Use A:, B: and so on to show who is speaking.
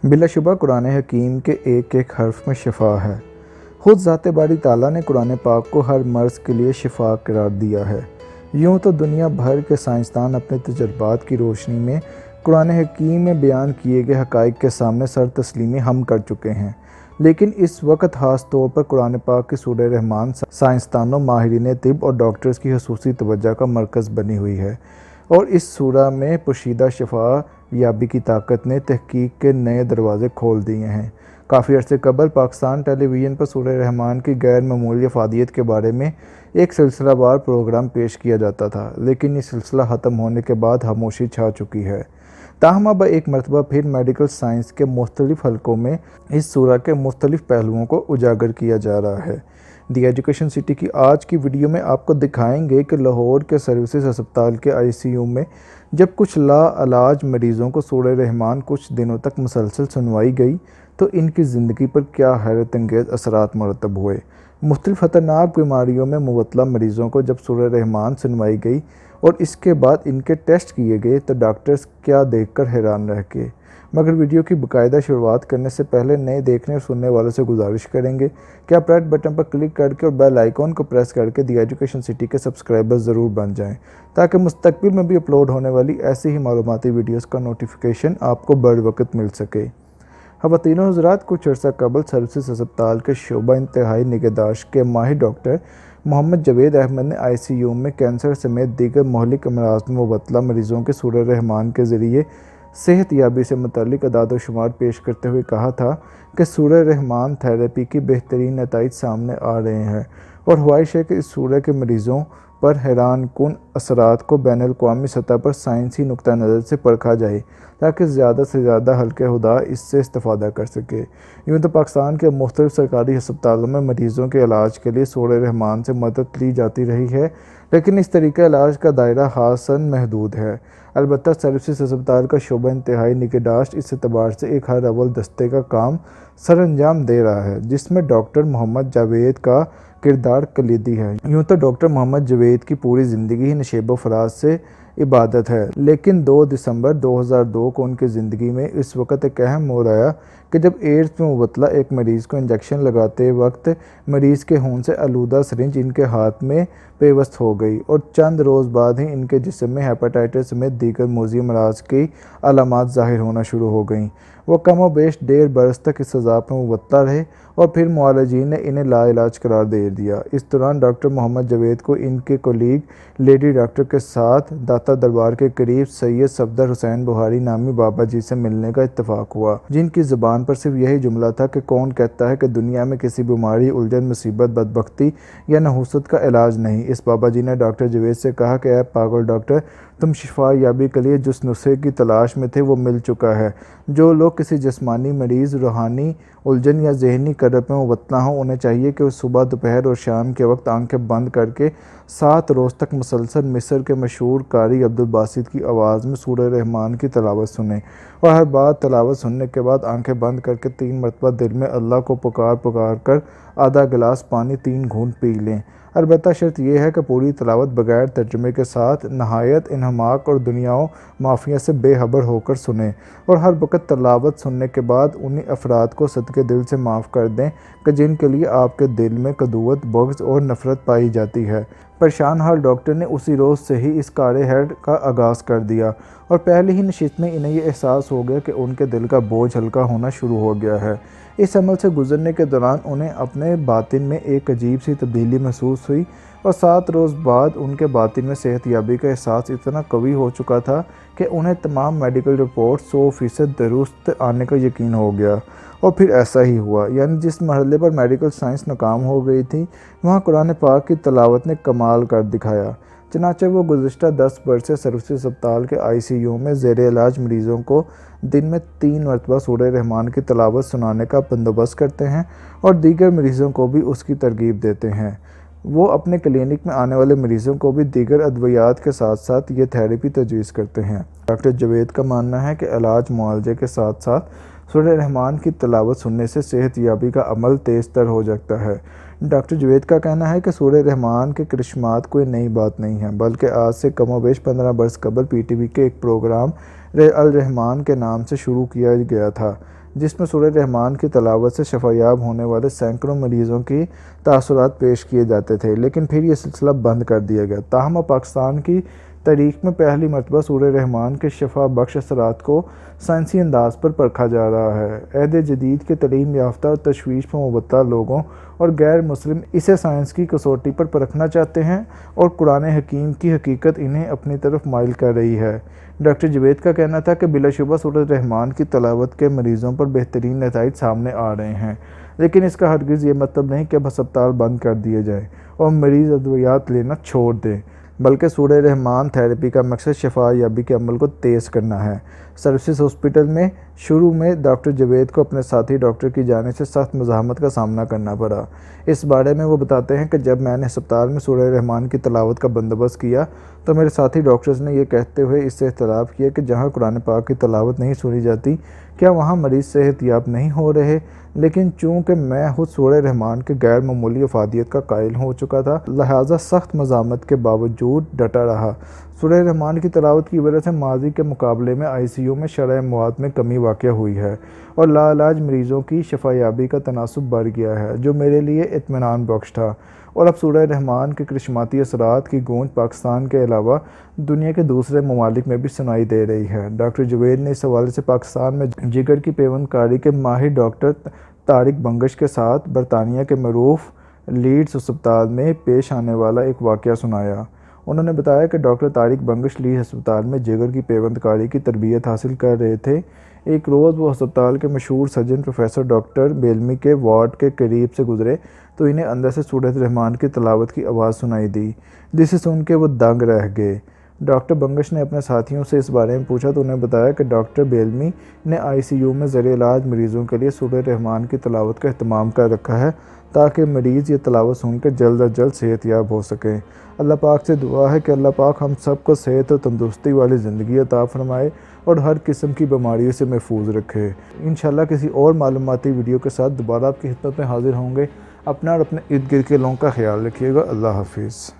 A: बिलाशुबा कुरान हकीम के एक एक हर्फ में शिफा है। खुद ज़ाते बारी ताला ने कुरान पाक को हर मर्ज़ के लिए शिफा करार दिया है। यूँ तो दुनिया भर के साइंसदान अपने तजर्बात की रोशनी में कुरान हकीम में बयान किए गए हक़ाइक़ के सामने सर तस्लीमी हम कर चुके हैं, लेकिन इस वक्त ख़ास तौर पर कुरान पाक की सूरह रहमान साइंसदानों, माहिरीन तिब और डॉक्टर्स की ख़ुसूसी तवज्जो का मरकज़ बनी हुई है। और इस सूरह में पोशीदा शफा याबी की ताकत ने तहकीक के नए दरवाज़े खोल दिए हैं। काफ़ी अर्से कबल पाकिस्तान टेलीविज़न पर सूरह रहमान की गैर मामूली अफादियत के बारे में एक सिलसिलावार प्रोग्राम पेश किया जाता था, लेकिन ये सिलसिला ख़त्म होने के बाद खामोशी छा चुकी है। ताहम अब एक मरतबा फिर मेडिकल साइंस के मुख्तलिफ हलकों में इस सूरह के मुख्तलिफ पहलुओं को उजागर किया जा रहा है। दी एजुकेशन सिटी की आज की वीडियो में आपको दिखाएंगे कि लाहौर के सर्विसेज अस्पताल के ICU में जब कुछ लाइलाज मरीज़ों को सूरह रहमान कुछ दिनों तक मुसलसल सुनवाई गई तो इनकी ज़िंदगी पर क्या हैरत अंगेज़ असरात मरतब हुए। मुख्तलिफ ख़तरनाक बीमारियों में मुबतला मरीज़ों को जब सूरह रहमान सुनवाई गई और इसके बाद इनके टेस्ट किए गए तो डॉक्टर्स क्या देखकर हैरान रह गए। मगर वीडियो की बाकायदा शुरुआत करने से पहले नए देखने और सुनने वालों से गुजारिश करेंगे कि आप रेड बटन पर क्लिक करके और बेल आइकॉन को प्रेस करके दी एजुकेशन सिटी के सब्सक्राइबर ज़रूर बन जाएं, ताकि मुस्तकबिल में भी अपलोड होने वाली ऐसी ही मालूमाती वीडियोस का नोटिफिकेशन आपको बर वक्त मिल सके। ख़वातीनो हज़रात, कुछ अर्सा कबल सर्विसेज अस्पताल के शोबा इंतहाई निगहदाश्त के माहिर डॉक्टर मोहम्मद जावेद अहमद ने ICU में कैंसर समेत दीगर महलिक अमराज में मुबतला मरीज़ों के सूरह रहमान के ज़रिए सेहत याबी से मुतल्लिक़ अदाद व शुमार पेश करते हुए कहा था कि सूरह रहमान थेरेपी की बेहतरीन नताइज सामने आ रहे हैं और ख्वाहिश है कि इस सूरह के मरीज़ों पर हैरान कुन असरात को बैनुल-अक़वामी सतह पर साइंसी नुक्ता नज़र से परखा जाए, ताकि ज़्यादा से ज़्यादा हल्के खुदा इससे इस्तेफ़ादा कर सके। यूँ तो पाकिस्तान के मुख्तलिफ सरकारी अस्पतालों में मरीज़ों के इलाज के लिए सूरह रहमान से मदद ली जाती रही है, लेकिन इस तरीक़ा इलाज का दायरा खासन महदूद है। अलबत्ता सर्विसेज अस्पताल का शोबा इंतहाई निगहदाश्त इस एतबार से एक हर अव्वल दस्ते का काम सर अंजाम दे रहा है, जिसमें डॉक्टर मोहम्मद जावेद का किरदार कलीदी है। यूँ तो डॉक्टर मोहम्मद जावेद की पूरी ज़िंदगी ही नशेब फराज से इबादत है, लेकिन 2 दिसंबर 2002 को उनकी ज़िंदगी में इस वक्त एक अहम मोड़ आया कि जब एड्स में मुबतला एक मरीज़ को इंजेक्शन लगाते वक्त मरीज़ के खून से आलूदा सिरिंज इनके हाथ में पेवस्त हो गई और चंद रोज़ बाद ही इनके जिस्म में हेपेटाइटिस समेत दीगर मोज़ी अमराज की अलामात ज़ाहिर होना शुरू हो गईं। वो कम व बेश 1.5 बरस तक इस अज़ाब में मुबतला रहे और फिर मुआलजीन ने इन्हें लाइलाज करार दे दिया। इस दौरान डॉक्टर मोहम्मद जावेद को इनके कोलीग लेडी डॉक्टर के साथ दाता दरबार के करीब सैयद सफदर हुसैन बुहारी नामी बाबा जी से मिलने का इत्तफाक हुआ, जिनकी ज़बान पर सिर्फ यही जुमला था कि कौन कहता है कि दुनिया में किसी बीमारी, उलझन, मुसीबत, बदबख्ती या नहुसत का इलाज नहीं। इस बाबा जी ने डॉक्टर जावेद से कहा कि ऐ पागल डॉक्टर, तुम शिफा याबी के लिए जिस नुस्खे की तलाश में थे वो मिल चुका है। जो लोग किसी जिस्मानी मरीज़, रूहानी उलझन या जहनी करब में मुबतला हों, उन्हें चाहिए कि वो सुबह, दोपहर और शाम के वक्त आंखें बंद करके 7 रोज़ तक मुसलसल मिस्र के मशहूर कारी अब्दुल बासित की आवाज़ में सूरह रहमान की तलावत सुने और हर बार तलावत सुनने के बाद आंखें बंद करके 3 मरतबा दिल में अल्लाह को पुकार कर आधा गिलास पानी 3 घूंट पी लें। अलबत्ता शर्त यह है कि पूरी तलावत बगैर तर्जुमे के साथ नहायत इन्हमाक और दुनियाओं माफिया से बेखबर होकर सुने और हर वक्त तलावत सुनने के बाद उन्हीं अफराद को सदके दिल से माफ़ कर दें कि जिनके लिए आपके दिल में कदूवत, बुग़्ज़ और नफ़रत पाई जाती है। परेशान हाल डॉक्टर ने उसी रोज़ से ही इस कारे हेड का आगाज़ कर दिया और पहले ही नशिस्त में इन्हें यह एहसास हो गया कि उनके दिल का बोझ हल्का होना शुरू हो गया है। इस अमल से गुजरने के दौरान उन्हें अपने बातिन में एक अजीब सी तब्दीली महसूस हुई और 7 रोज़ बाद उनके बातिन में सेहत याबी का एहसास इतना कवी हो चुका था कि उन्हें तमाम मेडिकल रिपोर्ट 100% दुरुस्त आने का यकीन हो गया। और फिर ऐसा ही हुआ, यानी जिस मरहले पर मेडिकल साइंस नाकाम हो गई थी, वहाँ कुरान पाक की तलावत ने कमाल कर दिखाया। चनाचे वो गुज़िश्ता 10 बरस से सर्विसेज अस्पताल के ICU में ज़ेरे इलाज मरीज़ों को दिन में 3 मरतबा सूरह रहमान की तलावत सुनाने का बंदोबस्त करते हैं और दीगर मरीज़ों को भी उसकी तरगीब देते हैं। वो अपने क्लिनिक में आने वाले मरीज़ों को भी दीगर अद्वियात के साथ साथ ये थेरेपी तजवीज़ करते हैं। डॉक्टर जावेद का मानना है कि इलाज मुआलजे के साथ साथ सूरह रहमान की तलावत सुनने से सेहत याबी का अमल तेज़ तर हो जाता है। डॉक्टर जावेद का कहना है कि सूरह रहमान के करिश्मात कोई नई बात नहीं है, बल्कि आज से कमोबेश 15 बरस कबल PTV के एक प्रोग्राम अल रहमान के नाम से शुरू किया गया था, जिसमें सूरह रहमान की तलावत से शफायाब होने वाले सैकड़ों मरीज़ों की तासुरात पेश किए जाते थे, लेकिन फिर ये सिलसिला बंद कर दिया गया। ताहम अब पाकिस्तान की तारीख में पहली मरतबा सूरह रहमान के शफा बख्श असरात को साइंसी अंदाज पर परखा जा रहा है। अहद जदीद के तलीम याफ्ता और तशवीश में मुबत्ता लोगों और गैर मुस्लिम इसे साइंस की कसौटी पर परखना चाहते हैं और कुरान हकीम की हकीकत इन्हें अपनी तरफ माइल कर रही है। डॉक्टर जवेद का कहना था कि बिलाशुबा सूरह रहमान की तलावत के मरीज़ों पर बेहतरीन नताइज सामने आ रहे हैं, लेकिन इसका हरगिज़ ये मतलब नहीं कि अब अस्पताल बंद कर दिए जाए और मरीज़ अद्वियात लेना छोड़ दें, बल्कि सूरह रहमान थेरेपी का मकसद शफा याबी के अमल को तेज़ करना है। सर्विसेज हॉस्पिटल में शुरू में डॉक्टर जवेद को अपने साथी डॉक्टर की जानिब से सख्त मज़ाहमत का सामना करना पड़ा। इस बारे में वो बताते हैं कि जब मैंने अस्पताल में सूरह रहमान की तलावत का बंदोबस्त किया तो मेरे साथी डॉक्टर्स ने यह कहते हुए इससे इख्तलाफ किया कि जहाँ कुरान पाक की तलावत नहीं सुनी जाती, क्या वहाँ मरीज़ सेहतयाब नहीं हो रहे। लेकिन चूँकि मैं खुद सूरह रहमान के गैर मामूली अफादियत का कायल हो चुका था, लिहाजा सख्त मज़ामत के बावजूद डटा रहा। सूरह रहमान की तलावत की वजह से माजी के मुकाबले में ICU में शरह मवाद में कमी वाक़ हुई है और लाइलाज मरीज़ों की शफायाबी का तनासुब बढ़ गया है, जो मेरे लिए इत्मीनान बख्श था। और अब सूरह रहमान के करिश्माती असरात की गूंज पाकिस्तान के अलावा दुनिया के दूसरे ममालिक में भी सुनाई दे रही है। डॉक्टर जवेद ने इस हवाले से पाकिस्तान में जिगर की पेवंदकारी के माहिर डॉक्टर तारिक बंगश के साथ बरतानिया के मरूफ लीड्स अस्पताल में पेश आने वाला एक वाक़या सुनाया। उन्होंने बताया कि डॉक्टर तारिक बंगश लीड अस्पताल में जिगर की पेवंदकारी की तरबियत हासिल कर रहे थे। एक रोज़ वो अस्पताल के मशहूर सर्जन प्रोफेसर डॉक्टर बेलमी के वार्ड के करीब से गुजरे तो इन्हें अंदर से सूरह रहमान की तलावत की आवाज़ सुनाई दी, जिसे सुन के वो दंग रह गए। डॉक्टर बंगश ने अपने साथियों से इस बारे में पूछा तो उन्हें बताया कि डॉक्टर बेलमी ने ICU में ज़र इलाज मरीज़ों के लिए सूरह रहमान की तलावत का अहतमाम कर रखा है ताकि मरीज़ ये तलावत सुनकर जल्द अज जल्द सेहतयाब हो सकें। अल्लाह पाक से दुआ है कि अल्लाह पाक हम सबको सेहत और तंदुरुस्ती वाली ज़िंदगी अता फरमाए और हर किस्म की बीमारियों से महफूज रखे। इंशाल्लाह किसी और मालूमाती वीडियो के साथ दोबारा आपकी खिदमत में हाजिर होंगे। अपना और अपने इर्द गिर्द के लोगों का ख्याल रखिएगा। अल्लाह हाफिज़।